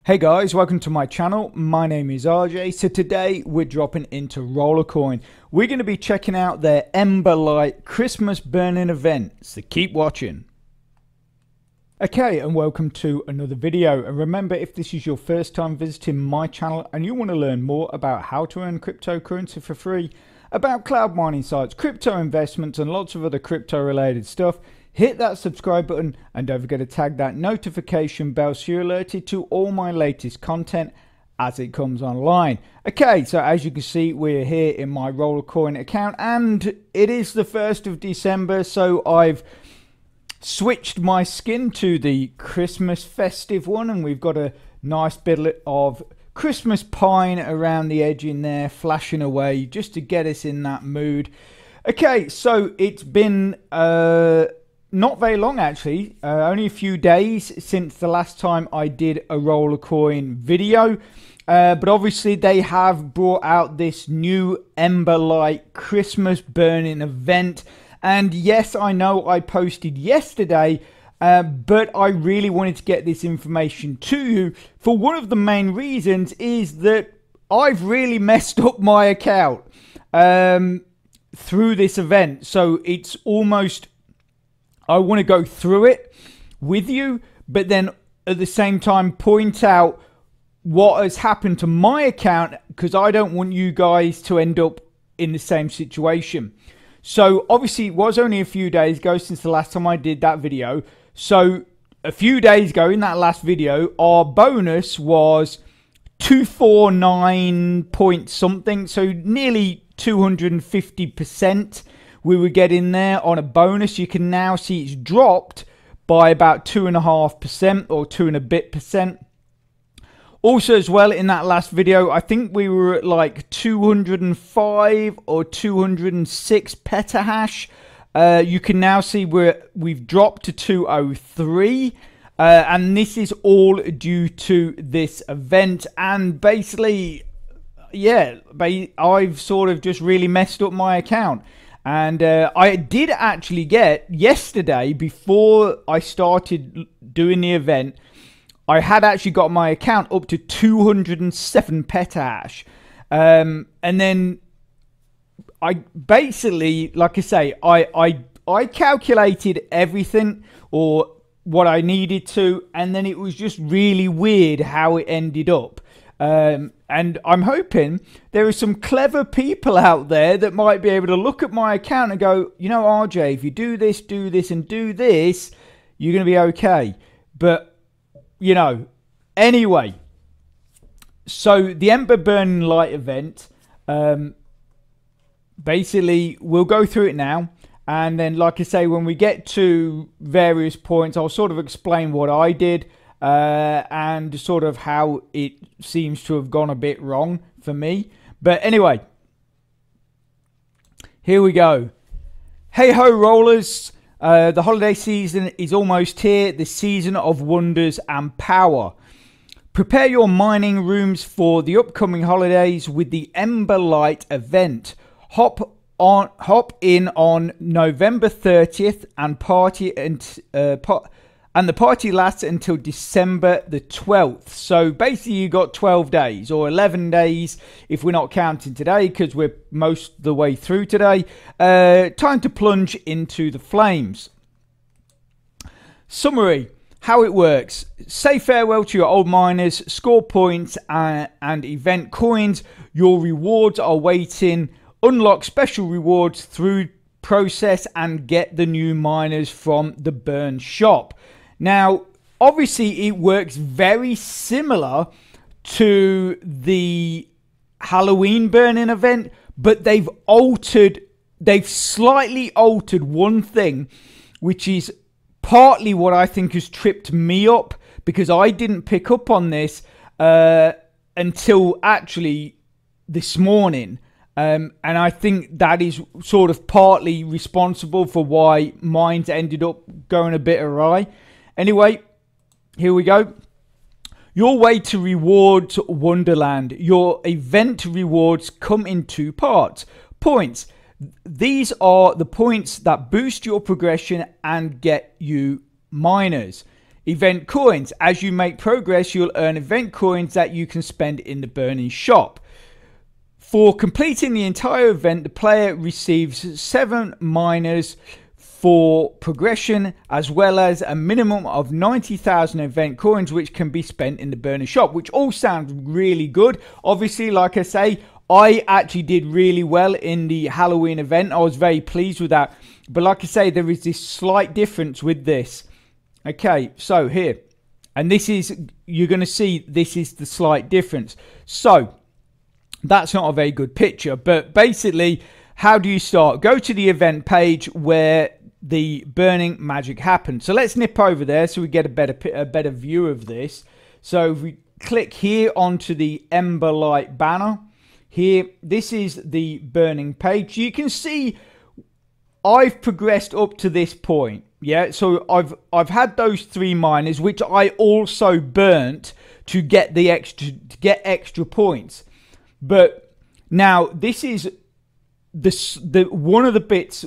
Hey guys, welcome to my channel. My name is RJ. So today we're dropping into Rollercoin. We're going to be checking out their Ember Light Christmas burning event. So keep watching. Okay, and welcome to another video. And remember, if this is your first time visiting my channel and you want to learn more about how to earn cryptocurrency for free, about cloud mining sites, crypto investments, and lots of other crypto related stuff, hit that subscribe button and don't forget to tag that notification bell so you're alerted to all my latest content as it comes online. Okay, so as you can see, we're here in my Rollercoin account and it is the 1st of December, so I've switched my skin to the Christmas festive one, and we've got a nice bit of Christmas pine around the edge in there flashing away just to get us in that mood. Okay, so it's been not very long actually, only a few days since the last time I did a Rollercoin video, but obviously they have brought out this new Ember Light Christmas burning event. And yes, I know I posted yesterday, but I really wanted to get this information to you for one of the main reasons is that I've really messed up my account through this event. So it's almost, I want to go through it with you, but then at the same time point out what has happened to my account, because I don't want you guys to end up in the same situation. So obviously it was only a few days ago since the last time I did that video. So a few days ago in that last video, our bonus was 249 point something. So nearly 250% we were getting there on a bonus. You can now see it's dropped by about 2.5% or 2 and a bit percent. Also as well, in that last video, I think we were at like 205 or 206 petahash. You can now see we've dropped to 203. And this is all due to this event. And basically, yeah, I've sort of just really messed up my account. And I did actually get, yesterday, before I started doing the event, I had actually got my account up to 207 petahash. And then I basically, like I say, I calculated everything or what I needed to, and then it was just really weird how it ended up. And I'm hoping there are some clever people out there that might be able to look at my account and go, you know, RJ, if you do this, and do this, you're going to be okay. But you know, anyway, so the Ember Burning Light event, basically we'll go through it now, and then like I say, when we get to various points, I'll sort of explain what I did and sort of how it seems to have gone a bit wrong for me. But anyway, here we go. Hey ho rollers. The holiday season is almost here, the season of wonders and power. Prepare your mining rooms for the upcoming holidays with the Ember Light event. Hop in on November 30th and the party lasts until December the 12th. So basically you got 12 days or 11 days if we're not counting today, because we're most of the way through today. Time to plunge into the flames. Summary, how it works. Say farewell to your old miners, score points and event coins. Your rewards are waiting. Unlock special rewards through process and get the new miners from the burn shop. Now, obviously, it works very similar to the Halloween burning event, but they've slightly altered one thing, which is partly what I think has tripped me up, because I didn't pick up on this until actually this morning. And I think that is sort of partly responsible for why mine's ended up going a bit awry. Anyway, here we go. Your way to rewards Wonderland. Your event rewards come in two parts. Points. These are the points that boost your progression and get you miners. event coins. As you make progress, you'll earn event coins that you can spend in the burning shop. For completing the entire event, the player receives 7 miners for progression, as well as a minimum of 90,000 event coins, which can be spent in the burning shop, which all sounds really good. Obviously, like I say, I actually did really well in the Halloween event. I was very pleased with that. But like I say, there is this slight difference with this. Okay, so here. And this is, you're going to see, this is the slight difference. So, that's not a very good picture. But basically, how do you start? Go to the event page where the burning magic happens. So let's nip over there so we get a better view of this. So if we click here onto the Ember Light banner, here, this is the burning page. You can see I've progressed up to this point. Yeah, so I've had those 3 miners, which I also burnt to get the extra points. But now this is the one of the bits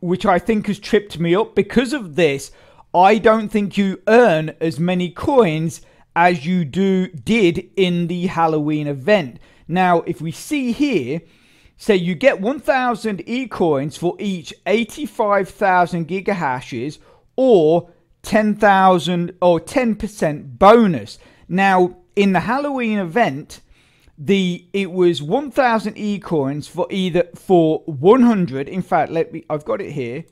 which I think has tripped me up. Because of this, I don't think you earn as many coins as you did in the Halloween event. Now, if we see here, say you get 1,000 e-coins for each 85,000 gigahashes, or 10,000 or 10% bonus. Now, in the Halloween event, it was 1,000 e-coins for 100. In fact, I've got it here.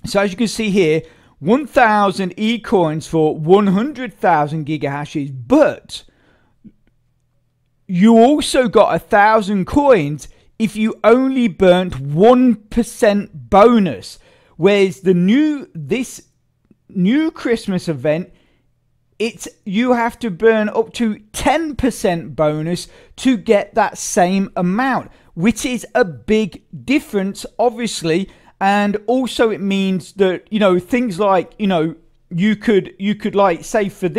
So as you can see here, 1,000 e-coins for 100,000 gigahashes, but you also got 1,000 coins if you only burnt 1% bonus. Whereas this new Christmas event, you have to burn up to 10% bonus to get that same amount, which is a big difference, obviously. And also it means that, you know, things like, you know, you could like say for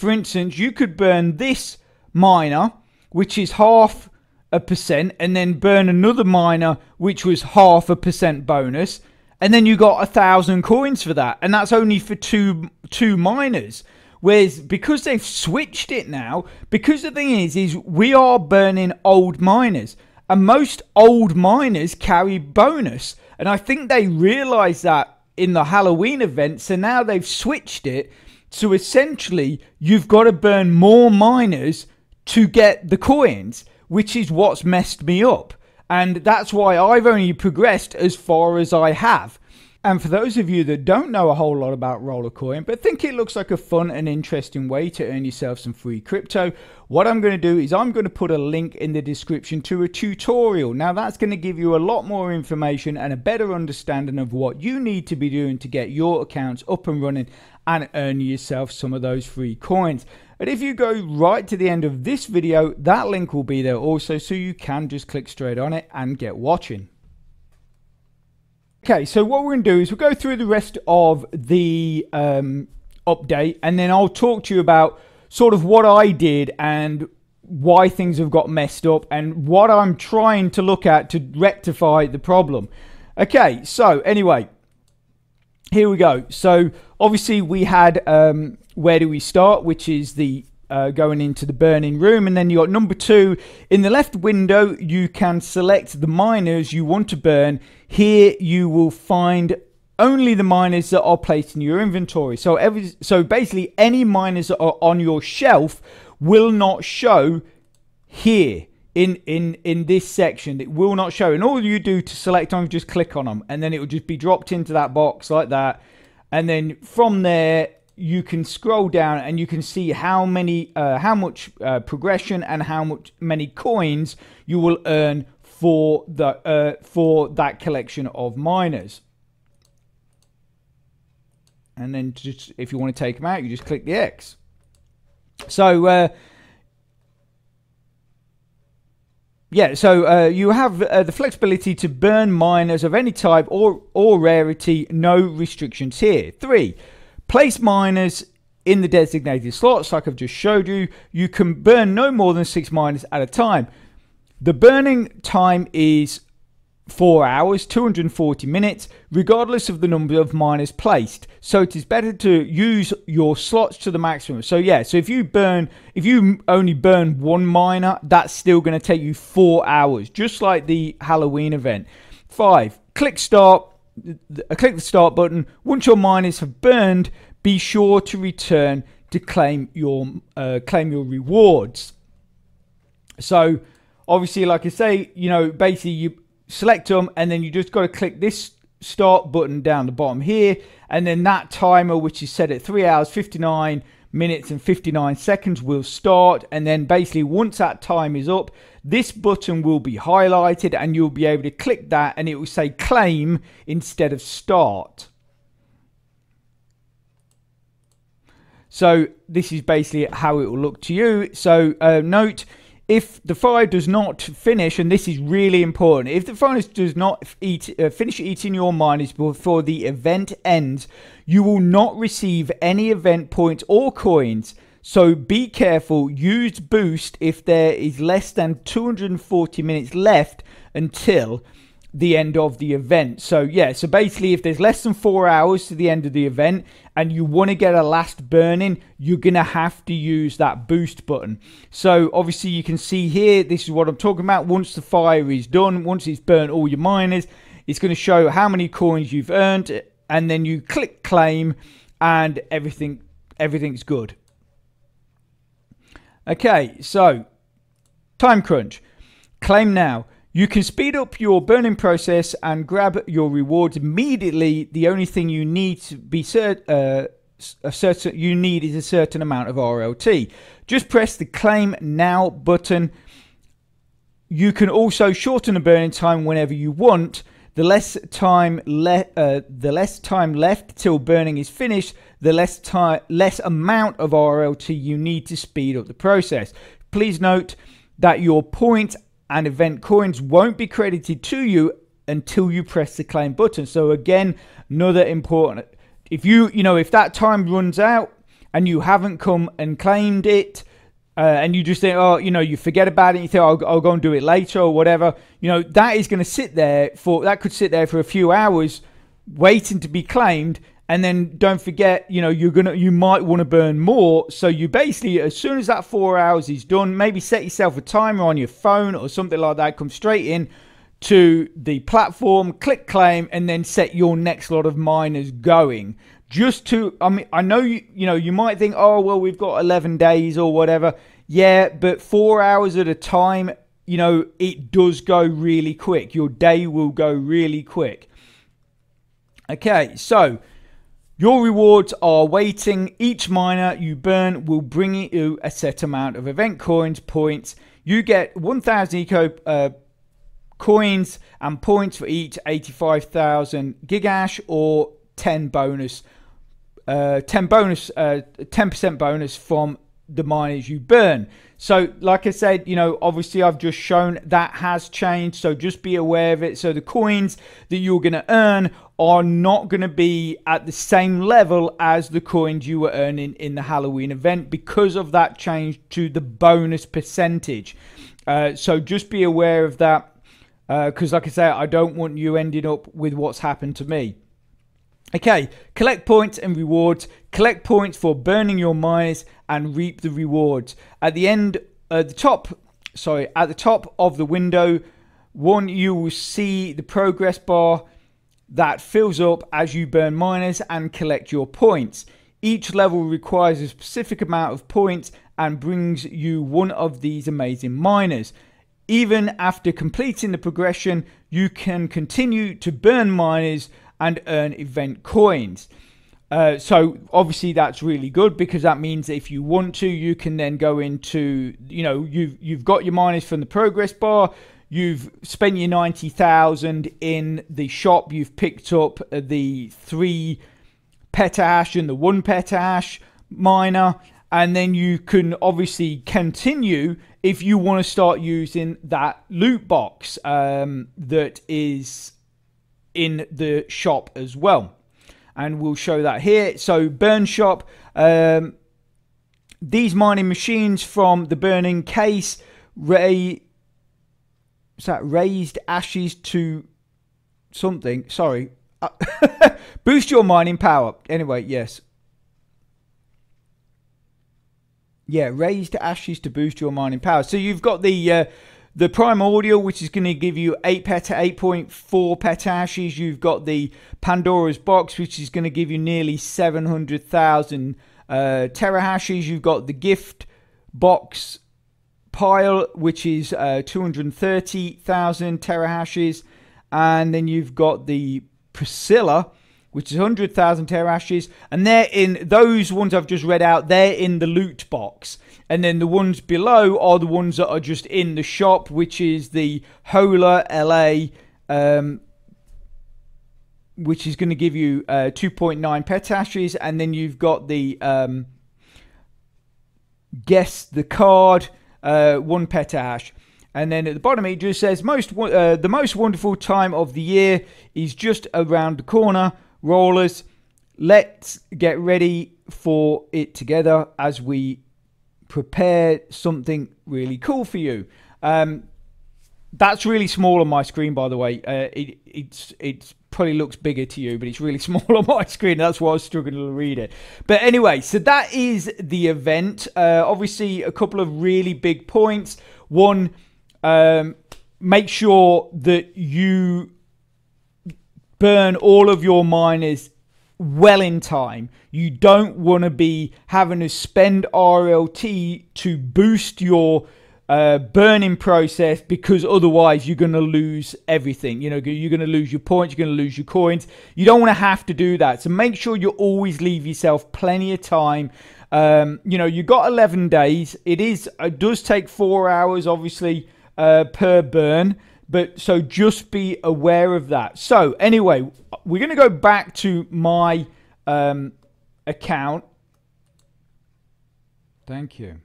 instance, you could burn this miner, which is 0.5%, and then burn another miner, which was 0.5% bonus. And then you got 1,000 coins for that. And that's only for two miners. Whereas because they've switched it now, because the thing is we are burning old miners, and most old miners carry bonus. And I think they realized that in the Halloween event, so now they've switched it. So essentially, you've got to burn more miners to get the coins, which is what's messed me up. And that's why I've only progressed as far as I have. And for those of you that don't know a whole lot about Rollercoin, but think it looks like a fun and interesting way to earn yourself some free crypto, what I'm going to do is I'm going to put a link in the description to a tutorial. Now that's going to give you a lot more information and a better understanding of what you need to be doing to get your accounts up and running and earn yourself some of those free coins. And if you go right to the end of this video, that link will be there also, so you can just click straight on it and get watching. Okay, so what we're going to do is we'll go through the rest of the update, and then I'll talk to you about sort of what I did and why things have got messed up and what I'm trying to look at to rectify the problem. Okay, so anyway, here we go. So obviously we had where do we start, which is the going into the burning room, and then you got number 2 in the left window. You can select the miners you want to burn. Here you will find only the miners that are placed in your inventory. So basically any miners that are on your shelf will not show here in this section. It will not show, and all you do to select them, just click on them, and then it will just be dropped into that box like that. And then from there you can scroll down and you can see how much progression and how many coins you will earn for that collection of miners. And then just if you want to take them out, you just click the X. So yeah, so you have the flexibility to burn miners of any type or rarity. No restrictions here. 3. Place miners in the designated slots, like I've just showed you. You can burn no more than 6 miners at a time. The burning time is 4 hours, 240 minutes, regardless of the number of miners placed. So it is better to use your slots to the maximum. So yeah, so if you only burn one miner, that's still going to take you 4 hours, just like the Halloween event. 5, click start. Click the start button. Once your miners have burned, be sure to return to claim your rewards. So obviously, like I say, basically you select them and then you just got to click this start button down the bottom here, and then that timer, which is set at 3 hours 59 minutes and 59 seconds, will start. And then basically once that time is up, this button will be highlighted and you'll be able to click that and it will say claim instead of start. So this is basically how it will look to you. So note, if the fire does not finish, and this is really important, if the fire does not finish eating your miners before the event ends, you will not receive any event points or coins. So be careful. Use boost if there is less than 240 minutes left until the end of the event. So yeah, so basically if there's less than 4 hours to the end of the event and you want to get a last burn in, you're gonna have to use that boost button. So obviously you can see here, this is what I'm talking about. Once the fire is done, once it's burnt all your miners, it's going to show how many coins you've earned, and then you click claim and everything's good. Okay, so time crunch. Claim now. You can speed up your burning process and grab your rewards immediately. The only thing you need to be is a certain amount of RLT. Just press the claim now button. You can also shorten the burning time whenever you want. The less time left till burning is finished, the less amount of RLT you need to speed up the process. Please note that your points and event coins won't be credited to you until you press the claim button. So again, another important, if that time runs out and you haven't come and claimed it, and you just think, oh, you forget about it, you think, I'll go and do it later or whatever, that is going to sit there could sit there for a few hours waiting to be claimed. And then don't forget, you might want to burn more. So you basically, as soon as that 4 hours is done, maybe set yourself a timer on your phone or something like that, come straight in to the platform, click claim, and then set your next lot of miners going. Just to, I know you might think, oh, well, we've got 11 days or whatever. Yeah, but 4 hours at a time, it does go really quick. Your day will go really quick. Okay, so your rewards are waiting. Each miner you burn will bring you a set amount of event coins, points. You get 1,000 eco coins and points for each 85,000 gigash or 10% bonus from the miners you burn. So like I said, obviously I've just shown that has changed, so just be aware of it. So the coins that you're going to earn are not going to be at the same level as the coins you were earning in the Halloween event because of that change to the bonus percentage. So just be aware of that, because like I say, I don't want you ending up with what's happened to me. Okay, collect points and rewards. Collect points for burning your miners and reap the rewards. At the top of the window, you will see the progress bar that fills up as you burn miners and collect your points. Each level requires a specific amount of points and brings you one of these amazing miners. Even after completing the progression, you can continue to burn miners and earn event coins. So obviously that's really good, because that means that if you want to, you can then go into, you've got your miners from the progress bar, you've spent your 90,000 in the shop, you've picked up the 3 petahash and the 1 petahash miner, and then you can obviously continue if you want to start using that loot box that is in the shop as well, and we'll show that here. So burn shop, these mining machines from the burning case raised ashes to something. Sorry. Boost your mining power. Anyway, yes. Yeah, raised ashes to boost your mining power. So you've got the primordial, which is going to give you 8.4 petahashes. You've got the Pandora's box, which is going to give you nearly 700,000 terahashes. You've got the gift box pile, which is 230,000 terahashes, and then you've got the Priscilla, which is 100,000 terahashes, and they're in those ones I've just read out. They're in the loot box, and then the ones below are the ones that are just in the shop, which is the Hola LA, which is going to give you 2.9 petahashes, and then you've got the guess the card, 1 petahash. And then at the bottom it just says the most wonderful time of the year is just around the corner. Rollers, let's get ready for it together as we prepare something really cool for you. That's really small on my screen, by the way. It's probably looks bigger to you, but it's really small on my screen. That's why I was struggling to read it. But anyway, so that is the event. Obviously, a couple of really big points. One, make sure that you burn all of your miners well in time. You don't want to be having to spend RLT to boost your burning process, because otherwise you're going to lose everything. You know, you're going to lose your points, you're going to lose your coins. You don't want to have to do that. So make sure you always leave yourself plenty of time. You know, you got 11 days. It does take 4 hours, obviously, per burn. But so just be aware of that. So anyway, we're going to go back to my account. Thank you.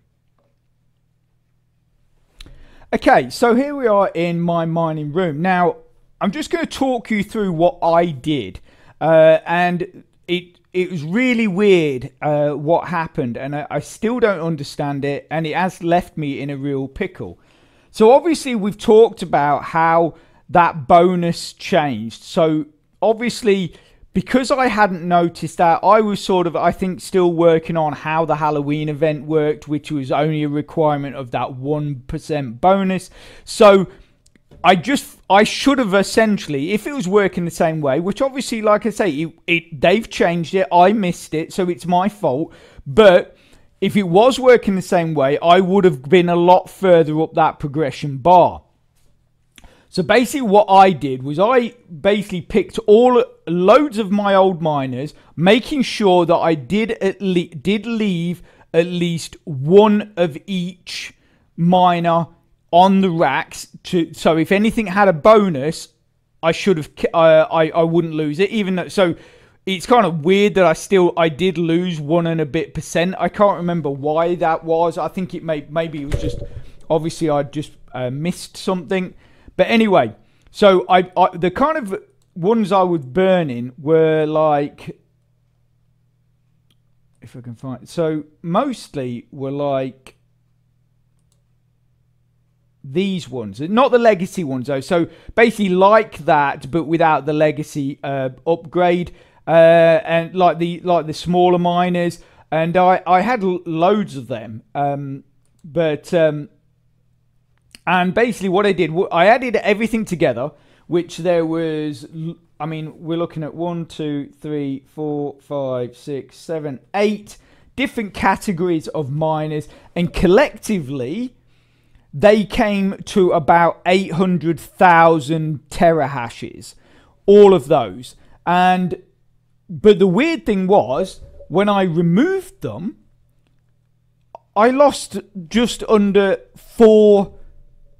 Okay, so here we are in my mining room. Now, I'm just going to talk you through what I did. And it was really weird what happened. And I still don't understand it. And it has left me in a real pickle. So obviously we've talked about how that bonus changed. So obviously, because I hadn't noticed that, I was sort of, I think, still working on how the Halloween event worked, which was only a requirement of that 1% bonus. So I should have essentially, if it was working the same way, which obviously, like I say, they've changed it. I missed it, so it's my fault. But if it was working the same way, I would have been a lot further up that progression bar. So basically what I did was I basically picked loads of my old miners, making sure that I did leave at least one of each miner on the racks, so if anything had a bonus, I should have I wouldn't lose it. Even though, so it's kind of weird that I did lose 1 and a bit percent. I can't remember why that was. I think it maybe it was just, obviously I just missed something. But anyway, so the kind of ones I was burning were like, if I can find, so mostly were like these ones, not the legacy ones though. So basically like that, but without the legacy upgrade, and like the smaller miners. And I had loads of them, and basically what I did, I added everything together, which there was, I mean, we're looking at 1, 2, 3, 4, 5, 6, 7, 8 different categories of miners, and collectively they came to about 800,000 terahashes, all of those. But the weird thing was, when I removed them, I lost just under 4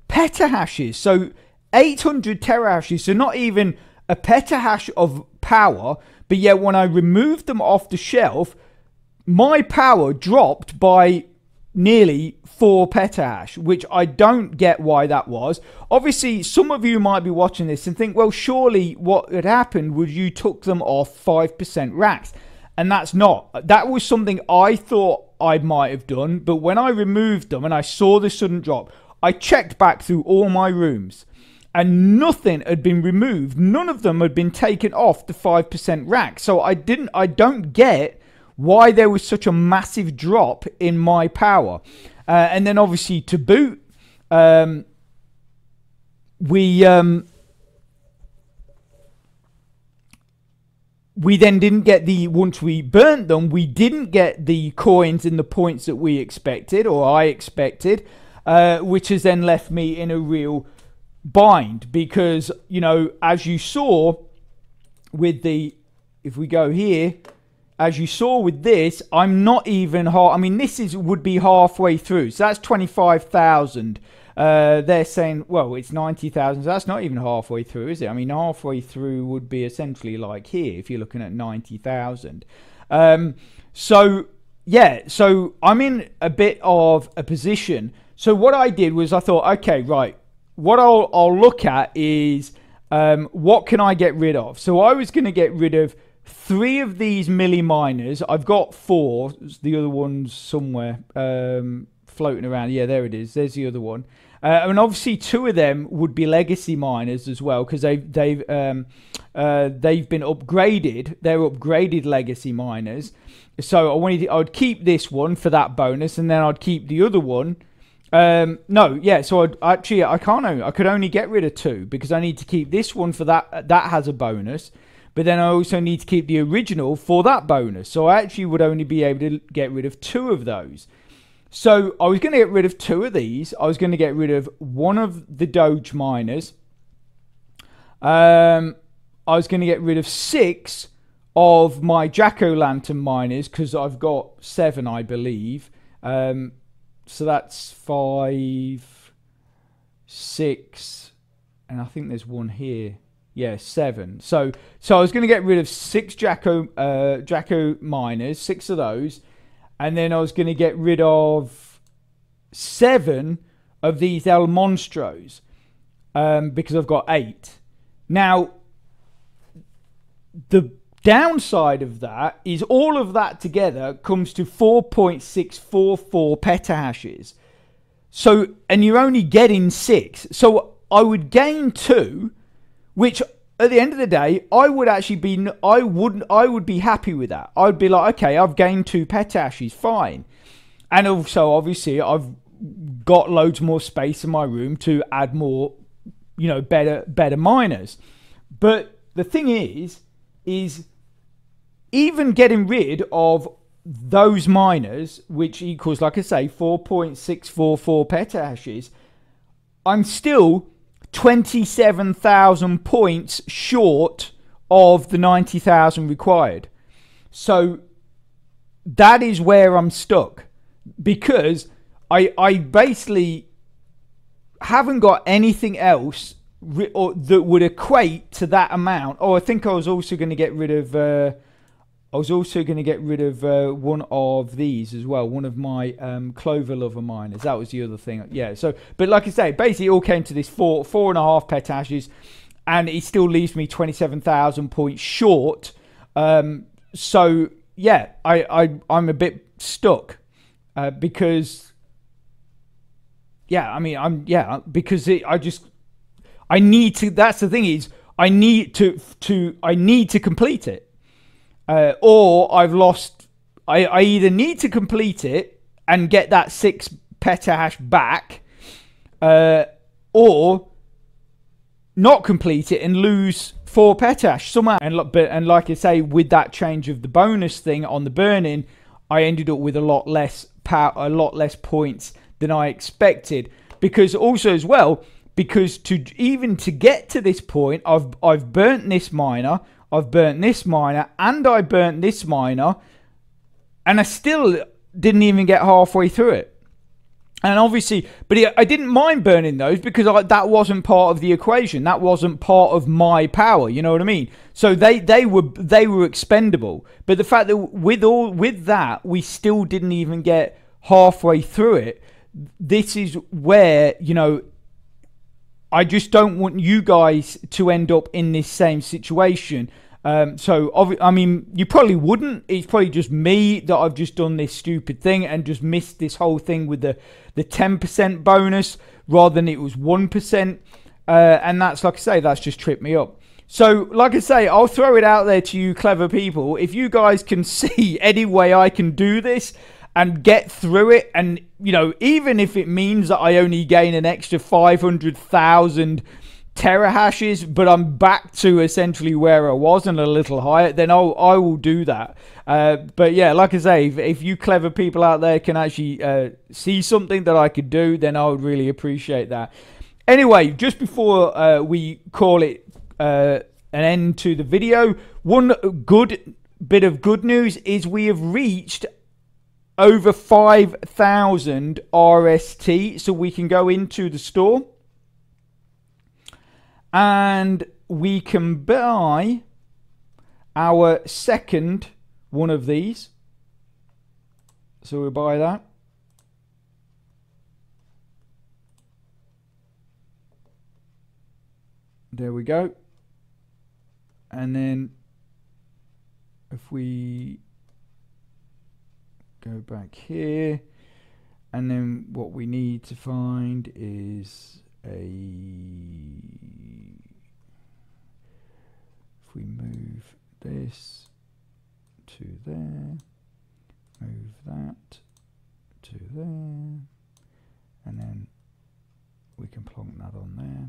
petahashes. So 800 terahashes, so not even a petahash of power. But yet when I removed them off the shelf, my power dropped by nearly 4 petahash, which I don't get why that was. Obviously, some of you might be watching this and think, well, surely what had happened was you took them off 5% racks. And that's not. That was something I thought I might have done. But when I removed them and I saw the sudden drop, I checked back through all my rooms. and nothing had been removed. None of them had been taken off the 5% rack. So I don't get why there was such a massive drop in my power. And then obviously to boot, we then didn't get once we burnt them, we didn't get the coins and the points that we expected, or I expected, which has then left me in a real bind. Because, you know, as you saw with if we go here, as you saw with this, I'm not even I mean, this would be halfway through. So that's 25,000. They're saying, well, it's 90,000. So that's not even halfway through, is it? I mean, halfway through would be essentially like here, if you're looking at 90,000. So, yeah, so I'm in a bit of a position. So what I did was I thought, okay, right, what I'll look at is what can I get rid of? So I was going to get rid of 3 of these milli miners. I've got 4. The other one's somewhere floating around. Yeah, there it is. There's the other one. And obviously 2 of them would be legacy miners as well, because they've been upgraded. They're upgraded legacy miners. So I would keep this one for that bonus, and then I'd keep the other one. No, yeah. So I could only get rid of 2, because I need to keep this one for that. That has a bonus. But then I also need to keep the original for that bonus. So I actually would only be able to get rid of 2 of those. So I was going to get rid of 2 of these. I was going to get rid of 1 of the Doge miners. I was going to get rid of 6 of my Jack-o'-lantern miners, because I've got 7, I believe. So that's 5, 6, and I think there's 1 here. Yeah, 7. So I was going to get rid of 6 Jacko miners, 6 of those, and then I was going to get rid of 7 of these El Monstros, because I've got 8. Now, the downside of that is all of that together comes to 4.644 petahashes. So, and you're only getting 6. So I would gain 2. Which, at the end of the day, I would be happy with that. I'd be like, okay, I've gained 2 petahashes, fine. And also, obviously, I've got loads more space in my room to add more, you know, better miners. But the thing is even getting rid of those miners, which equals, like I say, 4.644 petahashes, I'm still 27,000 points short of the 90,000 required. So that is where I'm stuck, because I basically haven't got anything else that would equate to that amount. Oh, I think I was also going to get rid of one of these as well, one of my Clover Lover miners. That was the other thing. Yeah, so, but like I say, basically it all came to this 4.5 petahashes, and it still leaves me 27,000 points short. So yeah, I'm a bit stuck, because yeah, I mean, because I need to, that's the thing is, I need to complete it. Or I've lost, I either need to complete it and get that 6 petahash back, or not complete it and lose 4 petahash somehow. And like I say, with that change of the bonus thing on the burning, I ended up with a lot less power, a lot less points than I expected. Because also as well, because to get to this point, I've burnt this miner. I've burnt this miner, and I burnt this miner, and I still didn't even get halfway through it. And obviously, but I didn't mind burning those, because that wasn't part of the equation. That wasn't part of my power. You know what I mean? So they were expendable. But the fact that with that we still didn't even get halfway through it. This is where, you know, I just don't want you guys to end up in this same situation. So, I mean, you probably wouldn't. It's probably just me that I've just done this stupid thing and just missed this whole thing with the 10% bonus rather than it was 1%. And that's, like I say, that's just tripped me up. So, like I say, I'll throw it out there to you clever people. If you guys can see any way I can do this and get through it, and, you know, even if it means that I only gain an extra 500,000 terahashes, but I'm back to essentially where I was and a little higher, then I will do that. But yeah, like I say, if you clever people out there can actually see something that I could do, then I would really appreciate that. Anyway, just before we call it an end to the video, one good bit of good news is we have reached over 5,000 RST, so we can go into the store and we can buy our second one of these. So we'll buy that. There we go. And then if we go back here, and then what we need to find is if we move this to there, move that to there, and then we can plonk that on there.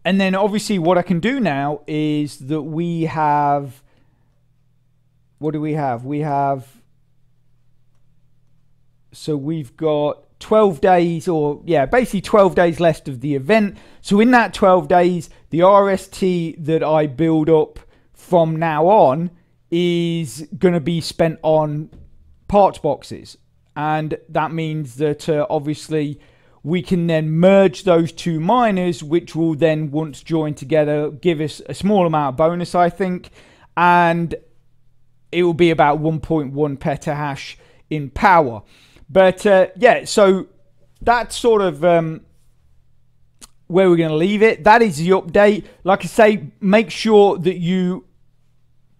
And then obviously what I can do now is that we have, what do we have? We have, so we've got 12 days, or yeah, basically 12 days left of the event. So in that 12 days, the RST that I build up from now on is going to be spent on parts boxes. And that means that obviously we can then merge those two miners, which will then, once joined together, give us a small amount of bonus, I think. And it will be about 1.1 petahash in power. But yeah, so that's sort of where we're going to leave it. That is the update. Like I say, make sure that you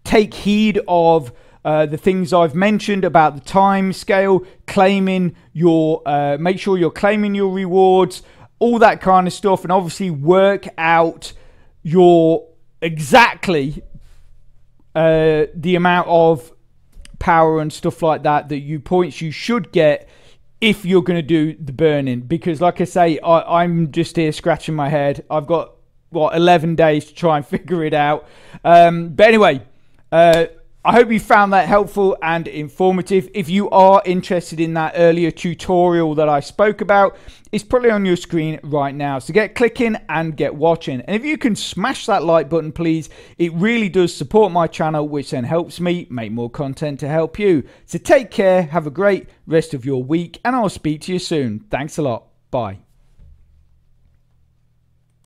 take heed of the things I've mentioned about the time scale, claiming your, make sure you're claiming your rewards, all that kind of stuff, and obviously work out your exactly the amount of power and stuff like that points you should get if you're going to do the burning. Because like I say, I'm just here scratching my head. I've got, what, 11 days to try and figure it out. But anyway, I hope you found that helpful and informative. If you are interested in that earlier tutorial that I spoke about, it's probably on your screen right now. So get clicking and get watching. And if you can smash that like button, please, it really does support my channel, which then helps me make more content to help you. So take care, have a great rest of your week, and I'll speak to you soon. Thanks a lot. Bye.